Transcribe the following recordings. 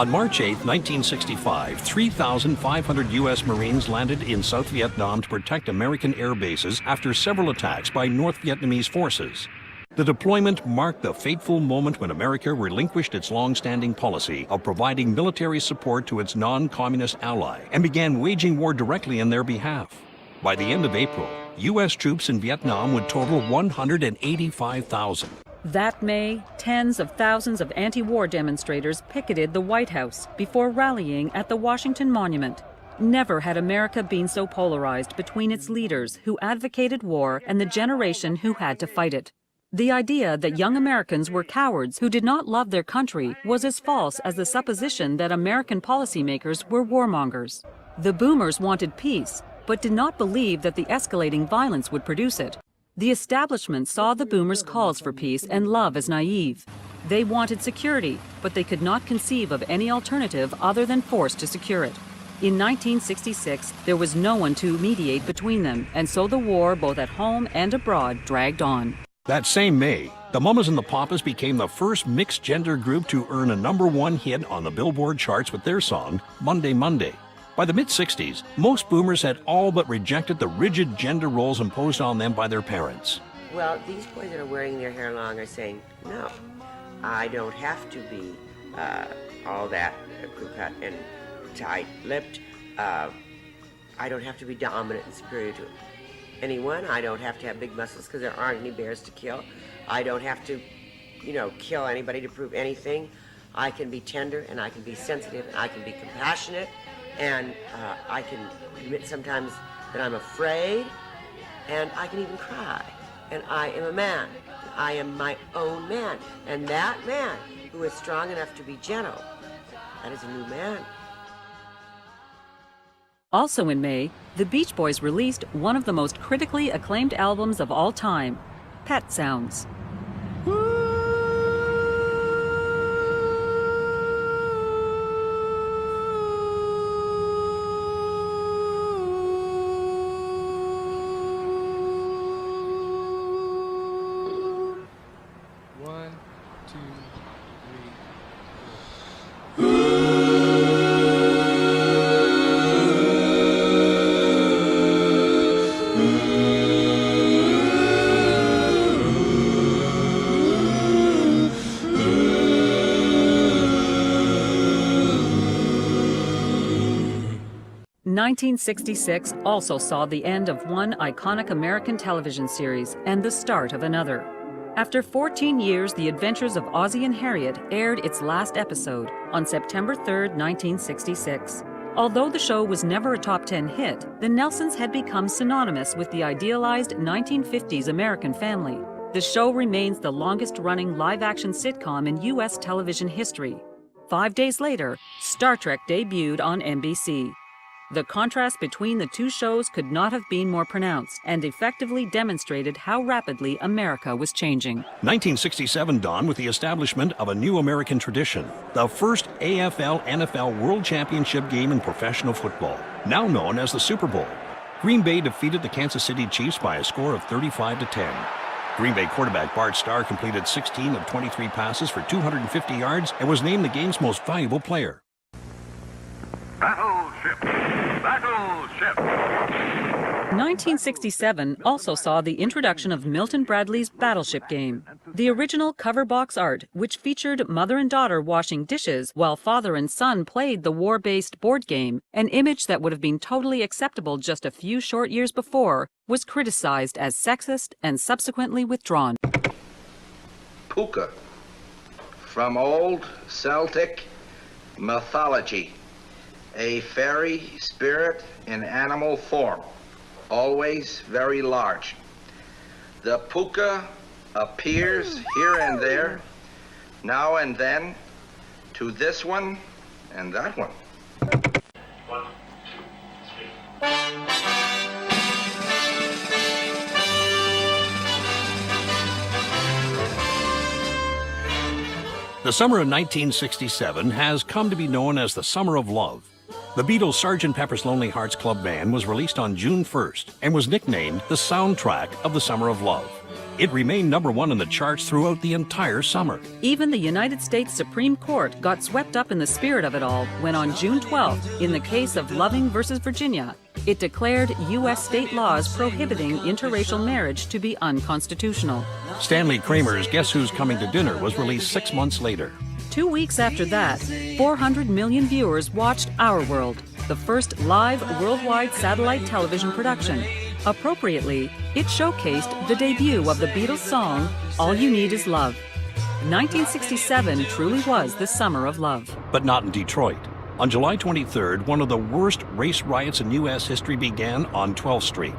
On March 8, 1965, 3,500 U.S. Marines landed in South Vietnam to protect American air bases after several attacks by North Vietnamese forces. The deployment marked the fateful moment when America relinquished its long-standing policy of providing military support to its non-communist ally and began waging war directly in their behalf. By the end of April, U.S. troops in Vietnam would total 185,000. That May, tens of thousands of anti-war demonstrators picketed the White House before rallying at the Washington Monument. Never had America been so polarized between its leaders who advocated war and the generation who had to fight it. The idea that young Americans were cowards who did not love their country was as false as the supposition that American policymakers were warmongers. The boomers wanted peace, but did not believe that the escalating violence would produce it. The establishment saw the boomers' calls for peace and love as naive. They wanted security, but they could not conceive of any alternative other than force to secure it. In 1966, there was no one to mediate between them, and so the war, both at home and abroad, dragged on. That same May, the Mamas and the Papas became the first mixed-gender group to earn a #1 hit on the Billboard charts with their song, Monday, Monday. By the mid-60s, most boomers had all but rejected the rigid gender roles imposed on them by their parents. Well, these boys that are wearing their hair long are saying, no, I don't have to be all that crew-cut and tight-lipped. I don't have to be dominant and superior to anyone. I don't have to have big muscles because there aren't any bears to kill. I don't have to, kill anybody to prove anything. I can be tender and I can be sensitive and I can be compassionate. And I can admit sometimes that I'm afraid, and I can even cry. And I am a man. I am my own man. And that man who is strong enough to be gentle, that is a new man. Also in May, the Beach Boys released one of the most critically acclaimed albums of all time, Pet Sounds. '66 also saw the end of one iconic American television series and the start of another. After 14 years, The Adventures of Ozzie and Harriet aired its last episode on September 3, 1966. Although the show was never a top 10 hit, the Nelsons had become synonymous with the idealized 1950s American family. The show remains the longest-running live-action sitcom in U.S. television history. 5 days later, Star Trek debuted on NBC. The contrast between the two shows could not have been more pronounced and effectively demonstrated how rapidly America was changing. 1967 dawned with the establishment of a new American tradition, the first AFL-NFL World Championship game in professional football, now known as the Super Bowl. Green Bay defeated the Kansas City Chiefs by a score of 35-10. Green Bay quarterback Bart Starr completed 16 of 23 passes for 250 yards and was named the game's most valuable player. Battleship! Battleship! 1967 also saw the introduction of Milton Bradley's Battleship game. The original cover box art, which featured mother and daughter washing dishes while father and son played the war-based board game, an image that would have been totally acceptable just a few short years before, was criticized as sexist and subsequently withdrawn. Puka, from old Celtic mythology, a fairy spirit in animal form, always very large. The puka appears here and there, now and then, to this one and that one. 1, 2, 3. The summer of 1967 has come to be known as the Summer of Love. The Beatles' Sgt. Pepper's Lonely Hearts Club Band was released on June 1st and was nicknamed the soundtrack of the Summer of Love. It remained #1 in the charts throughout the entire summer. Even the United States Supreme Court got swept up in the spirit of it all when on June 12th, in the case of Loving versus Virginia, it declared U.S. state laws prohibiting interracial marriage to be unconstitutional. Stanley Kramer's Guess Who's Coming to Dinner was released 6 months later. 2 weeks after that, 400 million viewers watched Our World, the first live worldwide satellite television production. Appropriately, it showcased the debut of the Beatles' song, All You Need Is Love. 1967 truly was the summer of love. But not in Detroit. On July 23rd, one of the worst race riots in U.S. history began on 12th Street.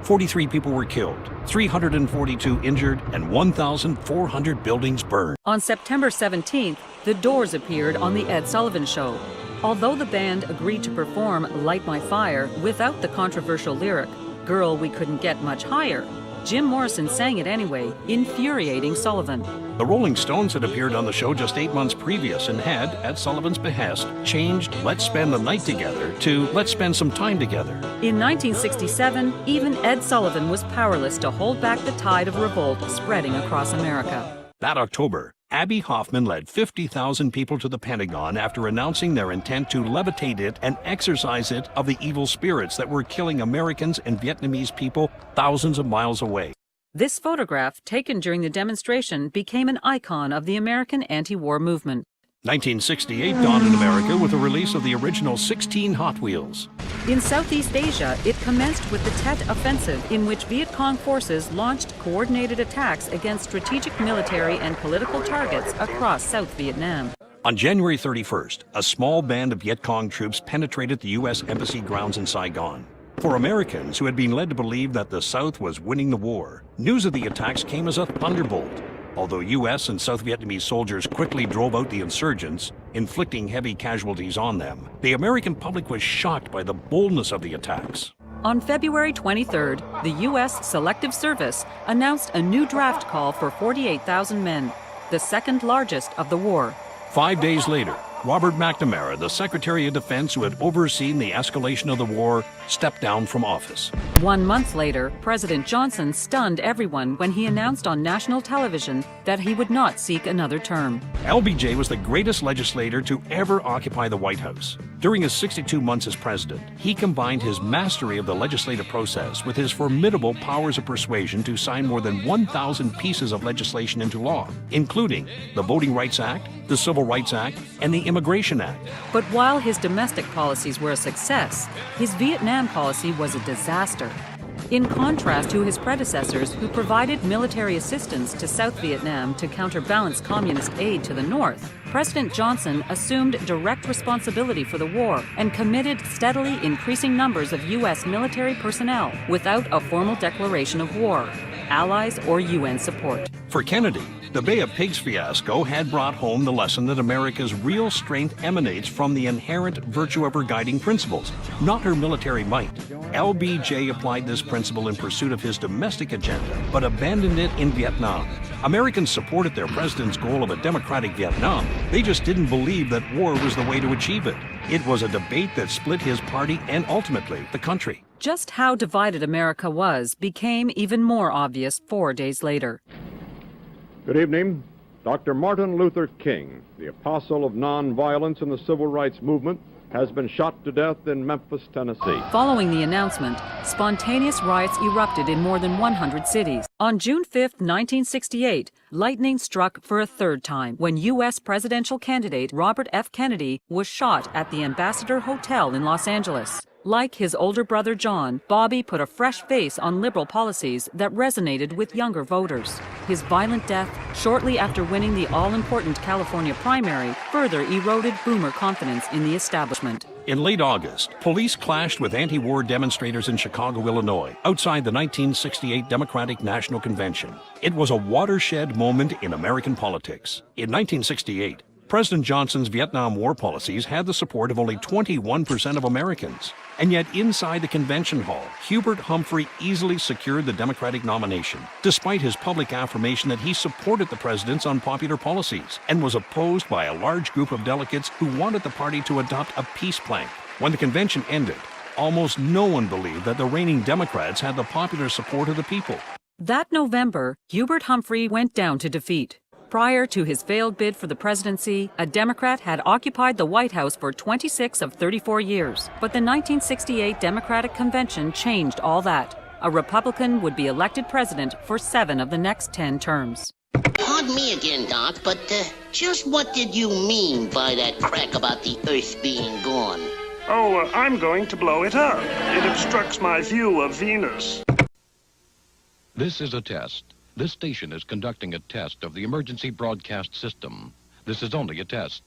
43 people were killed, 342 injured, and 1,400 buildings burned. On September 17th, The Doors appeared on The Ed Sullivan Show. Although the band agreed to perform Light My Fire without the controversial lyric, Girl, We Couldn't Get Much Higher, Jim Morrison sang it anyway, infuriating Sullivan. The Rolling Stones had appeared on the show just 8 months previous and had, at Sullivan's behest, changed Let's Spend the Night Together to Let's Spend Some Time Together. In 1967, even Ed Sullivan was powerless to hold back the tide of revolt spreading across America. That October, Abby Hoffman led 50,000 people to the Pentagon after announcing their intent to levitate it and exorcise it of the evil spirits that were killing Americans and Vietnamese people thousands of miles away. This photograph, taken during the demonstration, became an icon of the American anti-war movement. 1968 dawned in America with the release of the original 16 Hot Wheels. In Southeast Asia, it commenced with the Tet Offensive, in which Viet Cong forces launched coordinated attacks against strategic military and political targets across South Vietnam. On January 31st, a small band of Viet Cong troops penetrated the U.S. Embassy grounds in Saigon. For Americans who had been led to believe that the South was winning the war, news of the attacks came as a thunderbolt. Although U.S. and South Vietnamese soldiers quickly drove out the insurgents, inflicting heavy casualties on them, the American public was shocked by the boldness of the attacks. On February 23rd, the U.S. Selective Service announced a new draft call for 48,000 men, the second largest of the war. 5 days later, Robert McNamara, the Secretary of Defense who had overseen the escalation of the war, stepped down from office. 1 month later, President Johnson stunned everyone when he announced on national television that he would not seek another term. LBJ was the greatest legislator to ever occupy the White House. During his 62 months as president, he combined his mastery of the legislative process with his formidable powers of persuasion to sign more than 1,000 pieces of legislation into law, including the Voting Rights Act, the Civil Rights Act, and the Immigration Act. But while his domestic policies were a success, his Vietnam policy was a disaster. In contrast to his predecessors, who provided military assistance to South Vietnam to counterbalance communist aid to the north, President Johnson assumed direct responsibility for the war and committed steadily increasing numbers of U.S. military personnel without a formal declaration of war, allies, or UN support. For Kennedy, the Bay of Pigs fiasco had brought home the lesson that America's real strength emanates from the inherent virtue of her guiding principles, not her military might. LBJ applied this principle in pursuit of his domestic agenda, but abandoned it in Vietnam. Americans supported their president's goal of a democratic Vietnam. They just didn't believe that war was the way to achieve it. It was a debate that split his party and ultimately the country. Just how divided America was became even more obvious 4 days later. Good evening. Dr. Martin Luther King, the apostle of nonviolence in the civil rights movement, has been shot to death in Memphis, Tennessee. Following the announcement, spontaneous riots erupted in more than 100 cities. On June 5, 1968, lightning struck for a third time when U.S. presidential candidate Robert F. Kennedy was shot at the Ambassador Hotel in Los Angeles. Like his older brother John, Bobby put a fresh face on liberal policies that resonated with younger voters. His violent death, shortly after winning the all-important California primary, further eroded boomer confidence in the establishment. In late August, police clashed with anti-war demonstrators in Chicago, Illinois, outside the 1968 Democratic National Convention. It was a watershed moment in American politics. In 1968, President Johnson's Vietnam War policies had the support of only 21% of Americans. And yet inside the convention hall, Hubert Humphrey easily secured the Democratic nomination, despite his public affirmation that he supported the president's unpopular policies and was opposed by a large group of delegates who wanted the party to adopt a peace plan. When the convention ended, almost no one believed that the reigning Democrats had the popular support of the people. That November, Hubert Humphrey went down to defeat. Prior to his failed bid for the presidency, a Democrat had occupied the White House for 26 of 34 years. But the 1968 Democratic Convention changed all that. A Republican would be elected president for 7 of the next 10 terms. Pardon me again, Doc, but just what did you mean by that crack about the Earth being gone? Oh, I'm going to blow it up. It obstructs my view of Venus. This is a test. This station is conducting a test of the emergency broadcast system. This is only a test.